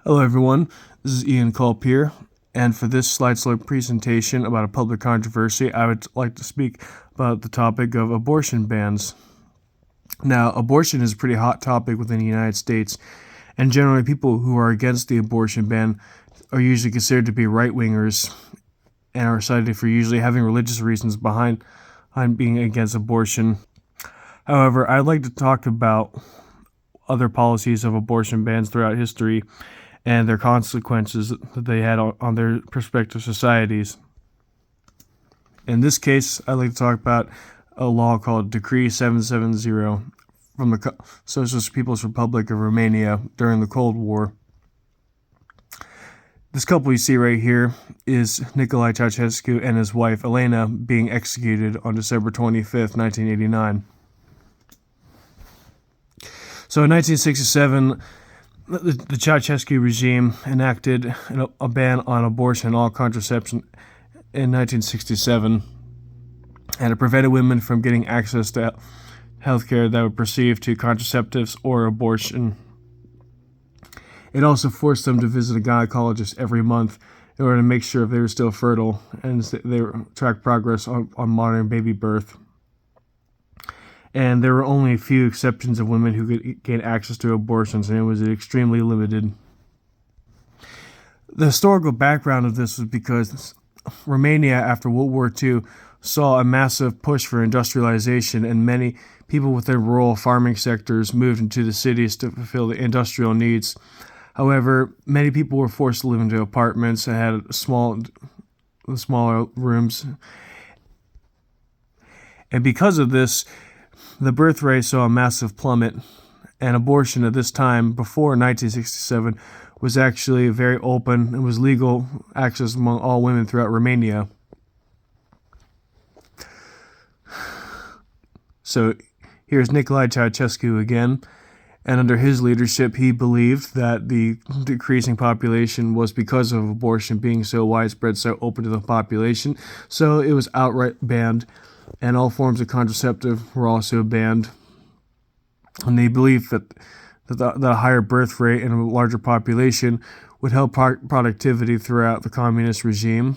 Hello everyone, this is Ian Culp here, and for this slide presentation about a public controversy, I would like to speak about the topic of abortion bans. Now, abortion is a pretty hot topic within the United States, and generally people who are against the abortion ban are usually considered to be right-wingers and are cited for usually having religious reasons behind being against abortion. However, I'd like to talk about other policies of abortion bans throughout history and their consequences that they had on their respective societies. In this case, I'd like to talk about a law called Decree 770 from the Socialist People's Republic of Romania during the Cold War. This couple you see right here is Nicolae Ceausescu and his wife Elena being executed on December 25th, 1989. So in 1967, the Ceausescu regime enacted a ban on abortion and all contraception in 1967, and it prevented women from getting access to health care that would proceed to contraceptives or abortion. It also forced them to visit a gynecologist every month in order to make sure if they were still fertile and they track progress on modern baby birth. And there were only a few exceptions of women who could gain access to abortions, and it was extremely limited. The historical background of this was because Romania, after World War II, saw a massive push for industrialization, and many people within rural farming sectors moved into the cities to fulfill the industrial needs. However, many people were forced to live into apartments and had smaller rooms. And because of this, the birth rate saw a massive plummet, and abortion at this time, before 1967, was actually very open and was legal access among all women throughout Romania. So here's Nicolae Ceausescu again, and under his leadership, he believed that the decreasing population was because of abortion being so widespread, so open to the population, so it was outright banned. And all forms of contraceptive were also banned. And they believed that the higher birth rate and a larger population would help productivity throughout the communist regime.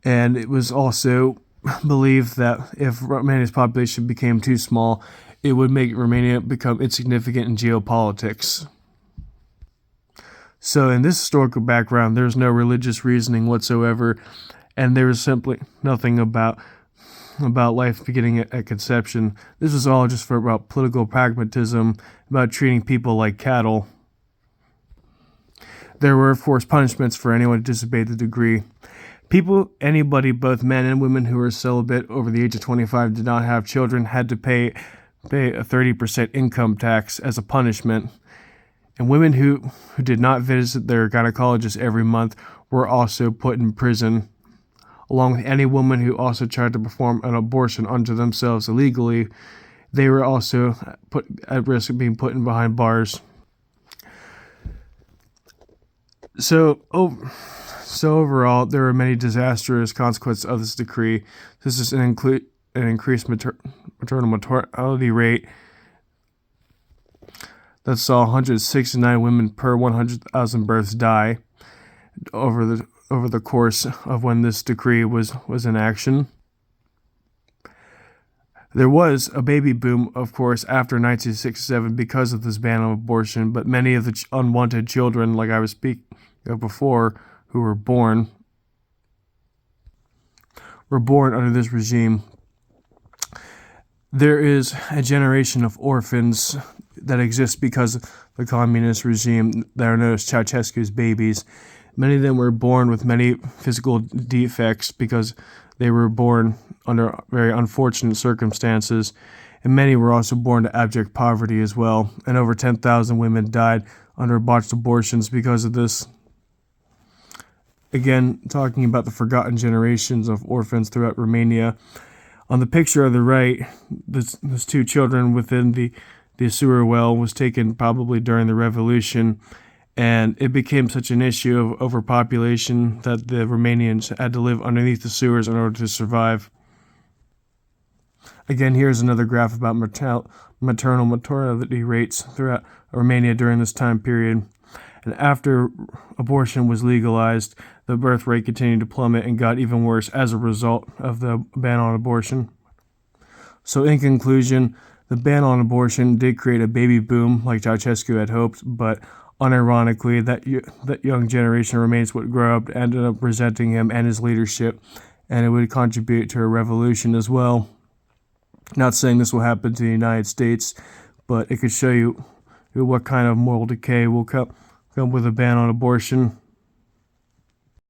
And it was also believed that if Romania's population became too small, it would make Romania become insignificant in geopolitics. So in this historical background, there's no religious reasoning whatsoever, and there was simply nothing about life beginning at conception. This was all just about political pragmatism, about treating people like cattle. There were, of course, punishments for anyone who disobeyed the decree. Anybody, both men and women who were celibate over the age of 25 did not have children, had to pay a 30% income tax as a punishment. And women who did not visit their gynecologist every month were also put in prison, along with any woman who also tried to perform an abortion unto themselves illegally. They were also put at risk of being put in behind bars. So overall, there were many disastrous consequences of this decree. This is an increased maternal mortality rate that saw 169 women per 100,000 births die over the course of when this decree was in action. There was a baby boom, of course, after 1967 because of this ban on abortion, but many of the unwanted children, like I was speaking of before, who were born under this regime. There is a generation of orphans that exists because of the communist regime that are known as Ceausescu's babies. Many of them were born with many physical defects because they were born under very unfortunate circumstances, and many were also born to abject poverty as well, and over 10,000 women died under botched abortions because of this. Again, talking about the forgotten generations of orphans throughout Romania. On the picture on the right, there's two children within the sewer well was taken probably during the revolution, and it became such an issue of overpopulation that the Romanians had to live underneath the sewers in order to survive. Again, here's another graph about maternal mortality rates throughout Romania during this time period. And after abortion was legalized, the birth rate continued to plummet and got even worse as a result of the ban on abortion. So in conclusion, the ban on abortion did create a baby boom like Ceausescu had hoped, but unironically, that young generation remains what grew up ended up resenting him and his leadership, and it would contribute to a revolution as well. Not saying this will happen to the United States, but it could show you what kind of moral decay will come with a ban on abortion.